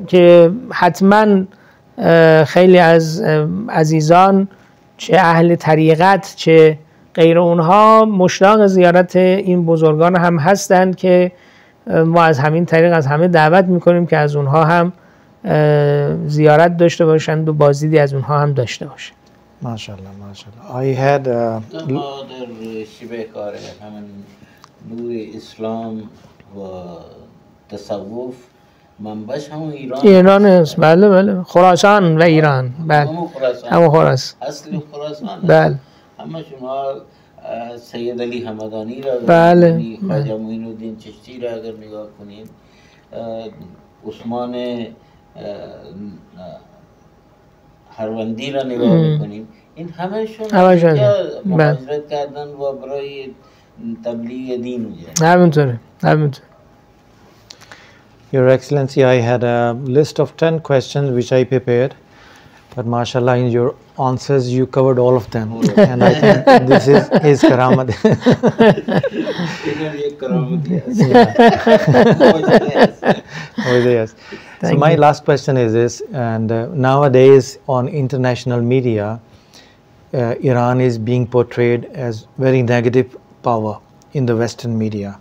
که حتما خیلی از عزیزان چه اهل طریقت چه غیر اونها مشتاق زیارت این بزرگان هم هستند که ما از همین طریق از همه دعوت میکنیم که از اونها هم زیارت داشته باشند و بازدیدی از اونها هم داشته باشند. ماشاءالله ماشاءالله. I had ما در شبه کار همین نور اسلام و تصوف منبعش همون ایران است. بله بله، خراسان و ایران. بله همون خراسان، اصل خراسان. بله همه شما سید علی همدانی را، بله، خواجه معین الدین چشتی را اگر نگاه کنید، عثمان هروندی را نگاه میکنیم، این همهشون مهاجرت کردن و برای تبلیغ دین میگن. همینطوره. Your Excellency, I had a list of 10 questions which I prepared, but mashallah in your answers you covered all of them, and I think this is his karamat. Yes. So my last question is this, and nowadays on international media, Iran is being portrayed as very negative power in the Western media.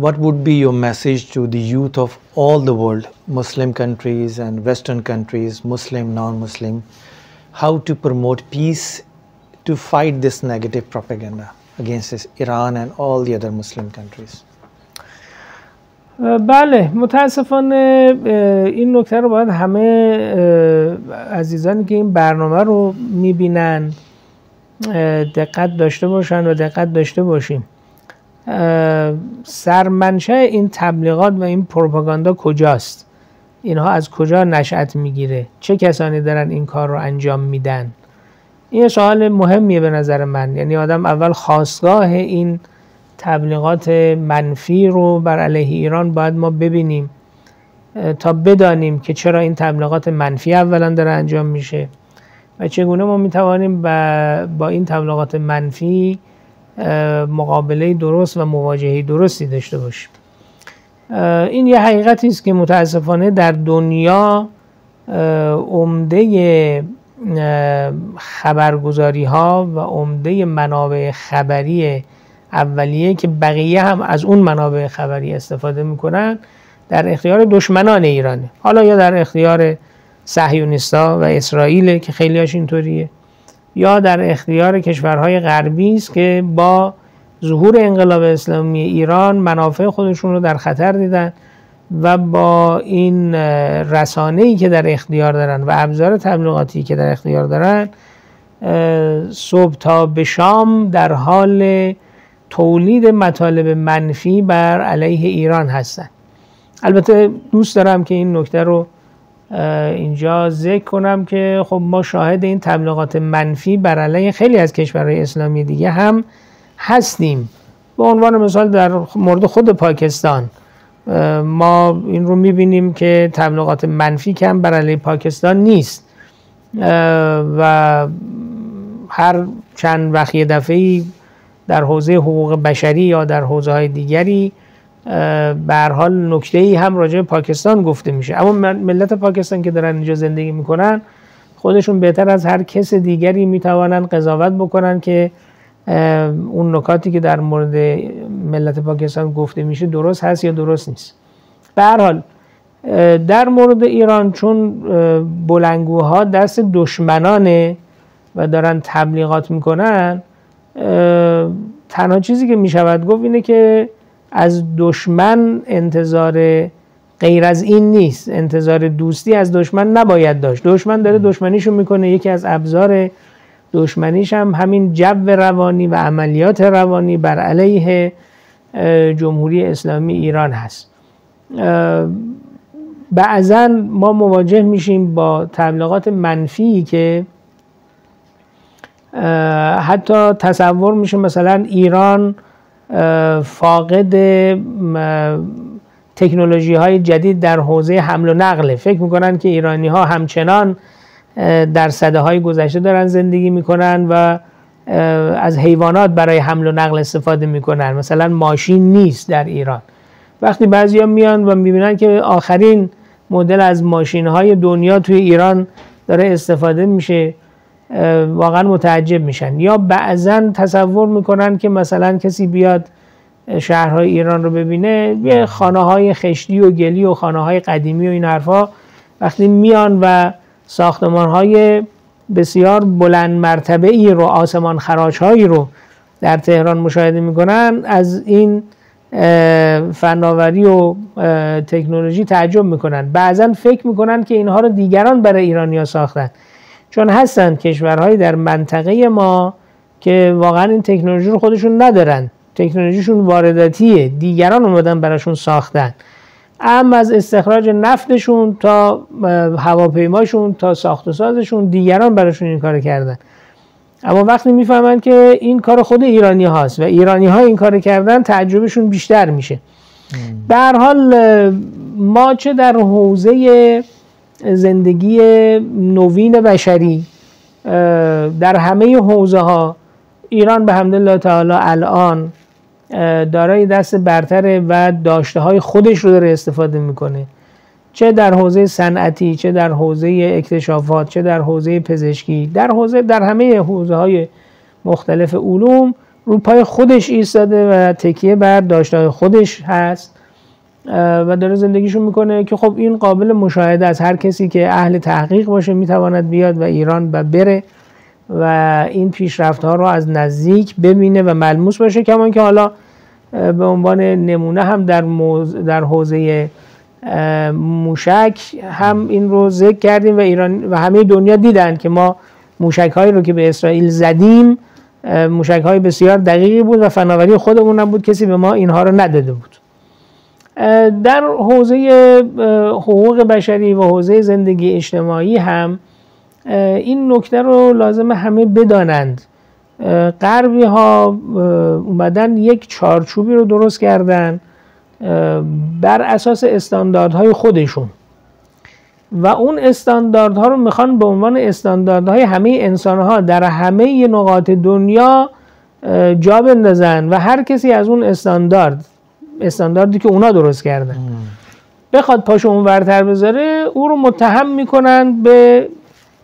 What would be your message to the youth of all the world, Muslim countries and Western countries, Muslim, non-Muslim, how to promote peace to fight this negative propaganda against this Iran and all the other Muslim countries? بله، متاسفانه این نکته رو باید همه عزیزانی که این برنامه رو میبینن دقت داشته باشن و دقت داشته باشیم. سرمنشأ این تبلیغات و این پروپاگاندا کجاست؟ اینها از کجا نشأت میگیره؟ چه کسانی دارن این کار رو انجام میدن؟ این سوال مهمیه به نظر من. یعنی آدم اول خاستگاه این تبلیغات منفی رو بر علیه ایران باید ما ببینیم تا بدانیم که چرا این تبلیغات منفی اولا داره انجام میشه و چگونه ما میتوانیم با این تبلیغات منفی مقابله درست و مواجهه درستی داشته باشیم. این یه حقیقتی است که متاسفانه در دنیا عمده خبرگزاری ها و عمده منابع خبری اولیه که بقیه هم از اون منابع خبری استفاده میکنن در اختیار دشمنان ایرانه. حالا یا در اختیار صهیونیستا و اسرائیل که خیلی هاش اینطوریه، یا در اختیار کشورهای غربی است که با ظهور انقلاب اسلامی ایران منافع خودشون رو در خطر دیدن و با این رسانه‌ای که در اختیار دارن و ابزار تبلیغاتی که در اختیار دارن صبح تا به شام در حال تولید مطالب منفی بر علیه ایران هستن. البته دوست دارم که این نکته رو اینجا ذکر کنم که خب ما شاهد این تبلیغات منفی بر علیه خیلی از کشورهای اسلامی دیگه هم هستیم. به عنوان مثال در مورد خود پاکستان ما این رو میبینیم که تبلیغات منفی کم بر علیه پاکستان نیست و هر چند وقت یه دفعه‌ای در حوزه حقوق بشری یا در حوزه‌های دیگری به هر حال نکته‌ای هم راجع به پاکستان گفته میشه. اما ملت پاکستان که دارن اینجا زندگی میکنن خودشون بهتر از هر کس دیگری میتوانن قضاوت بکنن که اون نکاتی که در مورد ملت پاکستان گفته میشه درست هست یا درست نیست. به هر حال در مورد ایران چون بلندگوها دست دشمنانه و دارن تبلیغات میکنن، تنها چیزی که میشود گفت اینه که از دشمن انتظار غیر از این نیست، انتظار دوستی از دشمن نباید داشت. دشمن داره دشمنیشو میکنه، یکی از ابزار دشمنیش هم همین جو روانی و عملیات روانی بر علیه جمهوری اسلامی ایران هست. بعضا ما مواجه میشیم با تبلیغات منفی که حتی تصور میشه مثلا ایران فاقد تکنولوژی های جدید در حوزه حمل و نقله. فکر میکنن که ایرانی ها همچنان در سده های گذشته دارن زندگی میکنن و از حیوانات برای حمل و نقل استفاده میکنن، مثلا ماشین نیست در ایران. وقتی بعضیا میان و میبینن که آخرین مدل از ماشین های دنیا توی ایران داره استفاده میشه واقعا متعجب میشن. یا بعضا تصور میکنن که مثلا کسی بیاد شهرهای ایران رو ببینه، یه خانه های خشتی و گلی و خانه های قدیمی و این حرفا، وقتی میان و ساختمان های بسیار بلند مرتبه ای رو، آسمان خراش هایی رو در تهران مشاهده میکنن، از این فناوری و تکنولوژی تعجب میکنن. بعضا فکر میکنن که اینها رو دیگران برای ایرانیا ساختن، چون هستن کشورهایی در منطقه ما که واقعا این تکنولوژی رو خودشون ندارن، تکنولوژیشون وارداتیه، دیگران اومدن براشون ساختن. اما از استخراج نفتشون تا هواپیماشون تا ساخت و سازشون دیگران براشون این کار کردن. اما وقتی میفهمن که این کار خود ایرانی هاست و ایرانی ها این کار کردن، تعجبشون بیشتر میشه. به هر حال ما چه در حوزه زندگی نوین بشری در همه حوزه ها ایران به حمدالله تعالی الان دارای دست برتره و داشته های خودش رو داره استفاده میکنه، چه در حوزه صنعتی، چه در حوزه اکتشافات، چه در حوزه پزشکی، در همه حوزه های مختلف علوم رو پای خودش ایستاده و تکیه بر داشته های خودش هست و داره زندگیشون میکنه که خب این قابل مشاهده از هر کسی که اهل تحقیق باشه میتواند بیاد و ایران و بره و این پیشرفت ها رو از نزدیک ببینه و ملموس باشه. کمان که حالا به عنوان نمونه هم در حوزه موشک هم این رو ذکر کردیم و ایران و همه دنیا دیدن که ما موشک هایی رو که به اسرائیل زدیم موشک های بسیار دقیقی بود و فناوری خودمون هم بود، کسی به ما اینها رو نداده بود. در حوزه حقوق بشری و حوزه زندگی اجتماعی هم این نکته رو لازم همه بدانند. غربی ها اومدن یک چارچوبی رو درست کردن بر اساس استانداردهای خودشون و اون استانداردها رو میخوان به عنوان استانداردهای همه انسانها در همه نقاط دنیا جا بندازن و هر کسی از اون استانداردی که اونا درست کردن بخواد پاشو اون ورتر بذاره، او رو متهم میکنن به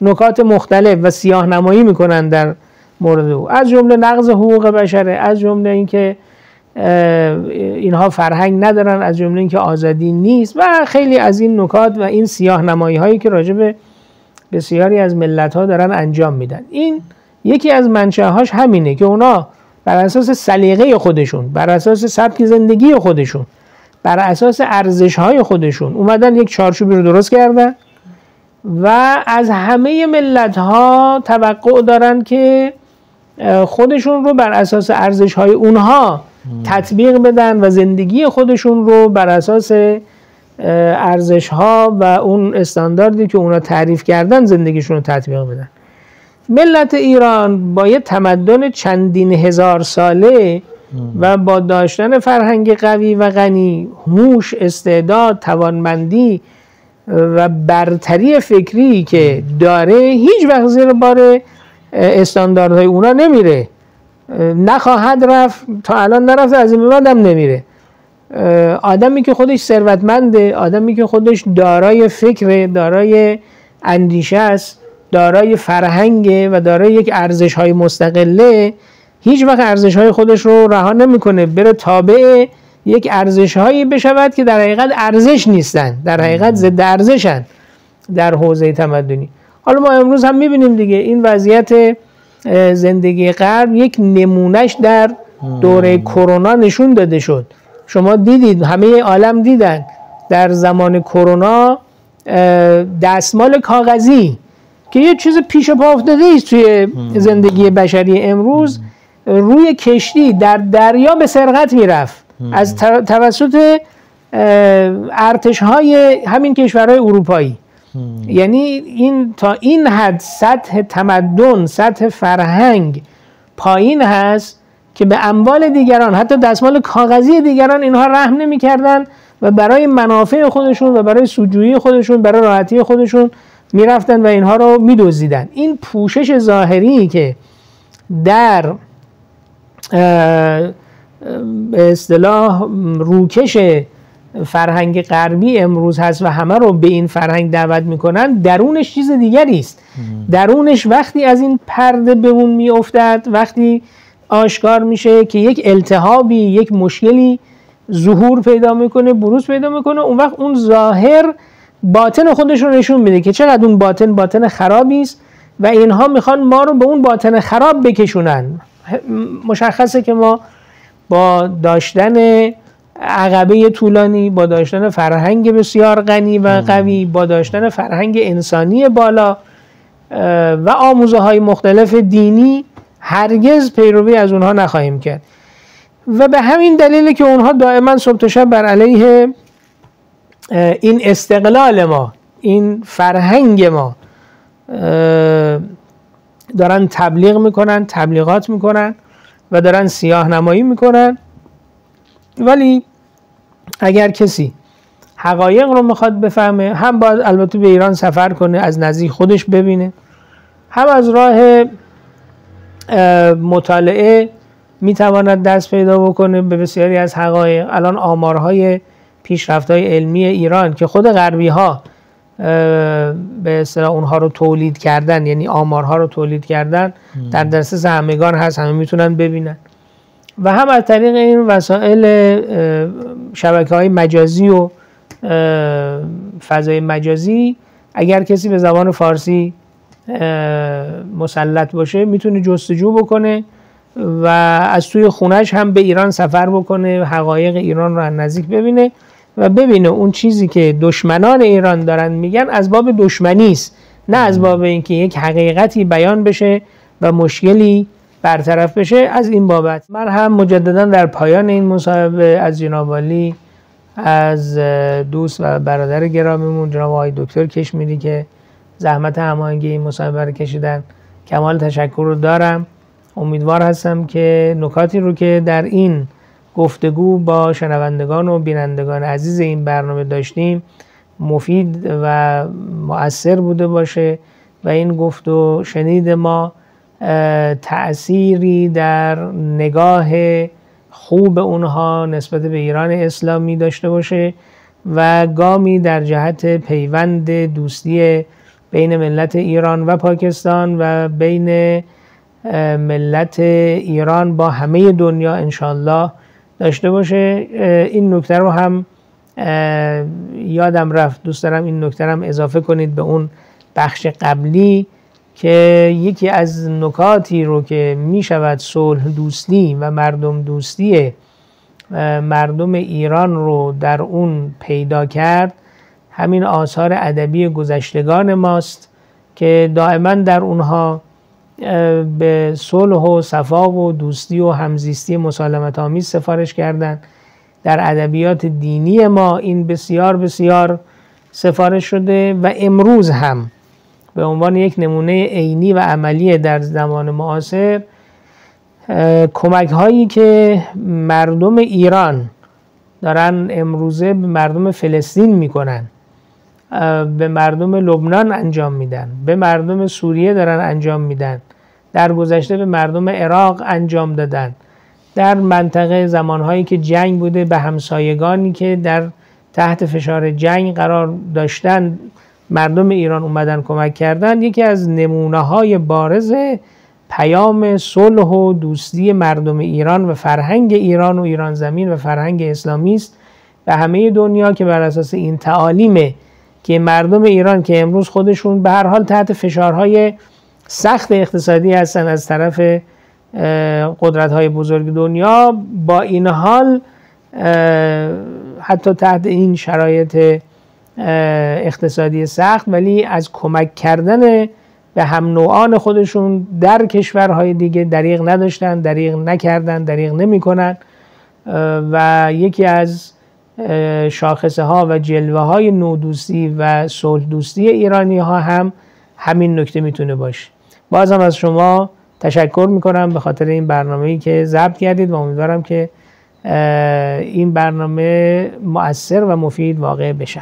نکات مختلف و سیاه نمایی میکنن در مورد او، از جمله نقض حقوق بشره، از جمله اینکه اینها فرهنگ ندارن، از جمله اینکه آزادی نیست و خیلی از این نکات و این سیاه نمایی هایی که راجع به بسیاری از ملت ها دارن انجام میدن. این یکی از منشأهاش همینه که اونا بر اساس سلیقه خودشون، بر اساس سبک زندگی خودشون، بر اساس ارزش‌های خودشون اومدن یک چارچوبی رو درست کردن و از همه ملت‌ها توقع دارن که خودشون رو بر اساس ارزش‌های اونها تطبیق بدن و زندگی خودشون رو بر اساس ارزش‌ها و اون استانداردی که اونا تعریف کردن زندگیشون رو تطبیق بدن. ملت ایران با یه تمدن چندین هزار ساله و با داشتن فرهنگ قوی و غنی، هوش، استعداد، توانمندی و برتری فکری که داره هیچ وقت زیر بار استانداردهای اونا نمیره، نخواهد رفت، تا الان نرفته، از این به بعد هم نمیره. آدمی که خودش ثروتمنده، آدمی که خودش دارای فکر، دارای اندیشه است، دارای فرهنگه و دارای یک ارزش‌های مستقله، هیچ وقت ارزش‌های خودش رو رها نمی‌کنه بره تابع یک ارزش‌هایی بشود که در حقیقت ارزش نیستن، در حقیقت ضد ارزشن در حوزه تمدنی. حالا ما امروز هم می‌بینیم دیگه این وضعیت زندگی غرب یک نمونهش در دوره کرونا نشون داده شد. شما دیدید، همه عالم دیدن در زمان کرونا دستمال کاغذی که یه چیز پیش پا افتاده است توی زندگی بشری امروز، روی کشتی در دریا به سرقت میرفت از توسط ارتش‌های همین کشورهای اروپایی. یعنی این تا این حد سطح تمدن، سطح فرهنگ پایین هست که به اموال دیگران، حتی دستمال کاغذی دیگران اینها رحم نمی‌کردن و برای منافع خودشون و برای سودجویی خودشون، برای راحتی خودشون میرفتن و اینها رو میدزدیدن. این پوشش ظاهری که در به اصطلاح روکش فرهنگ غربی امروز هست و همه رو به این فرهنگ دعوت میکنن، درونش چیز دیگری است. درونش وقتی از این پرده به اون میافتد، وقتی آشکار میشه که یک التهابی، یک مشکلی ظهور پیدا میکنه، بروز پیدا میکنه، اون وقت اون ظاهر باطن خودش رو نشون میده که چقدر اون باطن خرابی است و اینها میخوان ما رو به اون باطن خراب بکشونن. مشخصه که ما با داشتن عقبه طولانی، با داشتن فرهنگ بسیار غنی و قوی، با داشتن فرهنگ انسانی بالا و آموزه های مختلف دینی، هرگز پیروی از اونها نخواهیم کرد و به همین دلیل که اونها دائما صبح تا شب بر علیه این استقلال ما، این فرهنگ ما دارن تبلیغ میکنن، تبلیغات میکنن و دارن سیاه نمایی میکنن. ولی اگر کسی حقایق رو میخواد بفهمه، هم باید البته به ایران سفر کنه، از نزدیک خودش ببینه، هم از راه مطالعه میتواند دست پیدا بکنه به بسیاری از حقایق. الان آمارهای پیشرفت‌های علمی ایران که خود غربی ها به اصطلاح اونها رو تولید کردن، یعنی آمارها رو تولید کردن، در دسترس همگان هست، همه میتونن ببینن. و هم از طریق این وسایل شبکه‌های مجازی و فضای مجازی، اگر کسی به زبان فارسی مسلط باشه میتونه جستجو بکنه و از توی خونش هم به ایران سفر بکنه، حقایق ایران رو از نزدیک ببینه و ببینه اون چیزی که دشمنان ایران دارن میگن از باب دشمنی است، نه از باب اینکه یک حقیقتی بیان بشه و مشکلی برطرف بشه. از این بابت من هم مجددا در پایان این مصاحبه از جناب عالی، از دوست و برادر گرامیمون جناب آقای دکتر کشمیری که زحمت هماهنگی این مصاحبه رو کشیدن، کمال تشکر رو دارم. امیدوار هستم که نکاتی رو که در این گفتگو با شنوندگان و بینندگان عزیز این برنامه داشتیم مفید و مؤثر بوده باشه و این گفت و شنید ما تأثیری در نگاه خوب اونها نسبت به ایران اسلامی داشته باشه و گامی در جهت پیوند دوستی بین ملت ایران و پاکستان و بین ملت ایران با همه دنیا انشالله داشته باشه. این نکته رو هم یادم رفت، دوست دارم این نکته رو هم اضافه کنید به اون بخش قبلی که یکی از نکاتی رو که می شود صلح دوستی و مردم دوستی مردم ایران رو در اون پیدا کرد همین آثار ادبی گذشتگان ماست که دائما در اونها به صلح و صفا و دوستی و همزیستی مسالمت آمیز سفارش کردند. در ادبیات دینی ما این بسیار بسیار سفارش شده و امروز هم به عنوان یک نمونه عینی و عملی در زمان معاصر کمک هایی که مردم ایران دارن امروزه به مردم فلسطین میکنن، به مردم لبنان انجام میدن، به مردم سوریه دارن انجام میدن، در گذشته به مردم عراق انجام دادن، در منطقه زمانهایی که جنگ بوده به همسایگانی که در تحت فشار جنگ قرار داشتن مردم ایران اومدن کمک کردن. یکی از نمونه های بارز پیام صلح و دوستی مردم ایران و فرهنگ ایران و ایران زمین و فرهنگ اسلامی است به همه دنیا که بر اساس این تعالیمه که مردم ایران که امروز خودشون به هر حال تحت فشارهای سخت اقتصادی هستن از طرف قدرت‌های بزرگ دنیا، با این حال حتی تحت این شرایط اقتصادی سخت ولی از کمک کردن به هم نوعان خودشون در کشورهای دیگه دریغ نداشتن، دریغ نکردن، دریغ نمی‌کنن و یکی از شاخصه ها و جلوه های نودوستی و صلح دوستی ایرانی ها هم همین نکته میتونه باشه. بازم از شما تشکر میکنم به خاطر این برنامه‌ای که ضبط کردید و امیدوارم که این برنامه مؤثر و مفید واقع بشه.